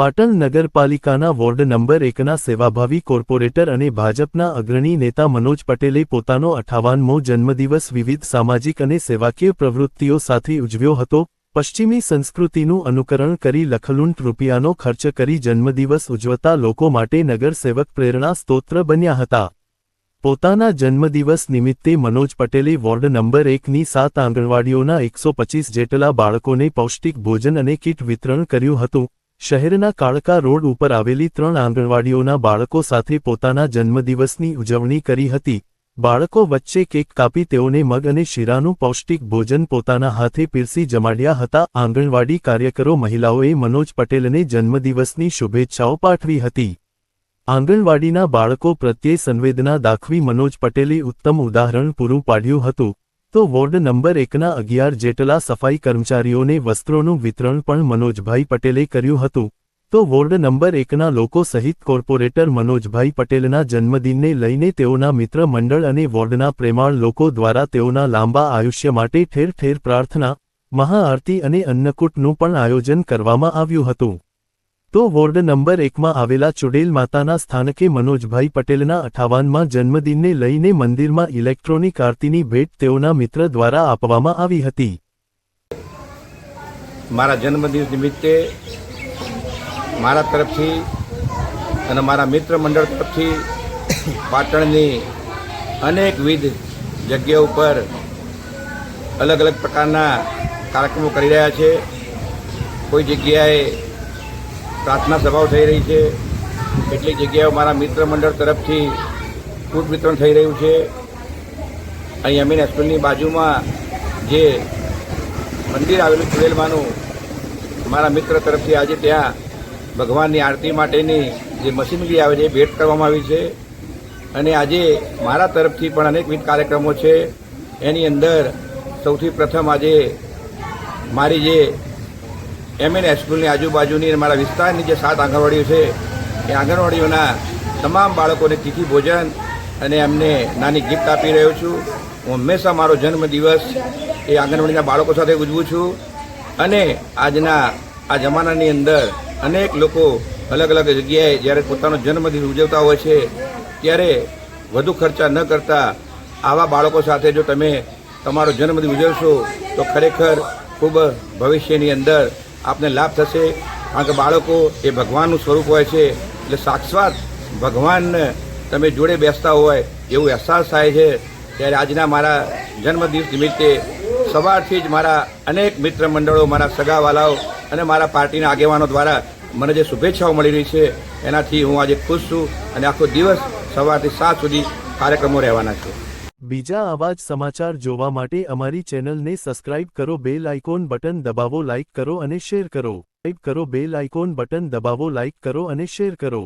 પાટણ નગરપાલિકાના ward number 1ના સેવાભાવી corporator અને ભાજપના અગ્રણી નેતા મનોજ પટેલે પોતાનો 58મો જન્મદિવસ વિવિધ સામાજિક અને સેવાકીય પ્રવૃત્તિઓ સાથે ઉજવ્યો હતો। પશ્ચિમી સંસ્કૃતિનું અનુકરણ કરી લખલૂંટ રૂપિયાનો ખર્ચ કરી જન્મદિવસ ઉજવતા લોકો માટે નગરસેવક પ્રેરણા સ્ત્રોત બન્યા હતા। પોતાના જન્મદિવસ નિમિત્તે મનોજ પટેલે વોર્ડ નંબર 1ની 7 આંગણવાડીઓના 125 જેટલા બાળકોને પૌષ્ટિક ભોજન અને કીટ વિતરણ કર્યું હતું। શહેરના કાળકા રોડ ઉપર આવેલી 3 આંગણવાડીઓના બાળકો સાથે પોતાના જન્મદિવસની ઉજવણી કરી હતી। બાળકો વચ્ચે કેક કાપી તેઓને મગ અને શીરાનું પૌષ્ટિક ભોજન પોતાના હાથે પીરસી જમાડ્યા હતા। આંગણવાડી કાર્યકરો મહિલાઓએ મનોજ પટેલને જન્મદિવસની શુભેચ્છાઓ પાઠવી હતી। આંગણવાડીના બાળકો પ્રત્યે સંવેદના દાખવી મનોજ પટેલે ઉત્તમ ઉદાહરણ પૂરું પાડ્યું હતું। તો વોર્ડ નંબર 1ના 11 જેટલા સફાઈ કર્મચારીઓને વસ્ત્રોનું વિતરણ પણ મનોજભાઈ પટેલે કર્યું હતું। તો વોર્ડ નંબર 1ના લોકો સહિત કોર્પોરેટર મનોજભાઈ પટેલના જન્મદિનને લઈને તેઓના મિત્ર મંડળ અને વોર્ડના પ્રેમાળ લોકો દ્વારા તેઓના લાંબા આયુષ્ય માટે ઠેર ઠેર પ્રાર્થના, મહાઆરતી અને અન્નકૂટનું પણ આયોજન કરવામાં આવ્યું હતું। તો વોર્ડ નંબર 1માં આવેલા ચુડેલ માતાના સ્થાનકે મનોજભાઈ પટેલના 58મા જન્મદિનને લઈને મંદિરમાં ઇલેક્ટ્રોનિક આરતીની ભેટ તેઓના મિત્ર દ્વારા આપવામાં આવી હતી। મારા જન્મદિવસ નિમિત્તે મારા તરફથી અને મારા મિત્ર મંડળ તરફથી પાટણની અનેકવિધ જગ્યાઓ પર અલગ અલગ પ્રકારના કાર્યક્રમો કરી રહ્યા છે। કોઈ જગ્યાએ પ્રાર્થના સભાઓ થઈ રહી છે, કેટલીક જગ્યાઓ મારા મિત્ર મંડળ તરફથી ફૂડ વિતરણ થઈ રહ્યું છે। અહીં અમીન હાઈસ્કૂલની બાજુમાં જે મંદિર આવેલું ચુડેલમાનું મારા મિત્ર તરફથી આજે ત્યાં ભગવાનની આરતી માટેની જે મશીનરી આવે છે એ ભેટ કરવામાં આવી છે। અને આજે મારા તરફથી પણ અનેકવિધ કાર્યક્રમો છે। એની અંદર સૌથી પ્રથમ આજે મારી જે એમએન હાઈસ્કૂલની આજુબાજુની મારા વિસ્તારની જે 7 આંગણવાડીઓ છે એ આંગણવાડીઓના તમામ બાળકોને તિથિ ભોજન અને એમને નાની ગિફ્ટ આપી રહ્યો છું। હું હંમેશા મારો જન્મદિવસ એ આંગણવાડીના બાળકો સાથે ઉજવું છું। અને આજના આ જમાનાની અંદર અનેક લોકો અલગ અલગ જગ્યાએ જ્યારે પોતાનો જન્મદિવસ ઉજવતા હોય છે ત્યારે વધુ ખર્ચા ન કરતા આવા બાળકો સાથે જો તમે તમારો જન્મદિવસ ઉજવશો તો ખરેખર ખૂબ ભવિષ્યની અંદર આપને લાભ થશે। કારણ કે બાળકો એ ભગવાનનું સ્વરૂપ હોય છે, એટલે સાક્ષાત ભગવાનને તમે જોડે બેસતા હોય એવું અહેસાસ થાય છે। ત્યારે આજના મારા જન્મદિવસ નિમિત્તે સવારથી જ મારા અનેક મિત્ર મંડળો, મારા સગાવાલાઓ અને મારા પાર્ટીના આગેવાનો દ્વારા મને જે શુભેચ્છાઓ મળી રહી છે એનાથી હું આજે ખુશ છું અને આખો દિવસ સવારથી 7 સુધી કાર્યક્રમો રહેવાના છે। બીજા આવા જ સમાચાર જોવા માટે અમારી ચેનલને સબસ્ક્રાઇબ કરો, બેલ આઇકોન બટન દબાવો, લાઇક કરો અને શેર કરો। સબસ્ક્રાઇબ કરો, બેલ આઇકોન બટન દબાવો, લાઇક કરો અને શેર કરો।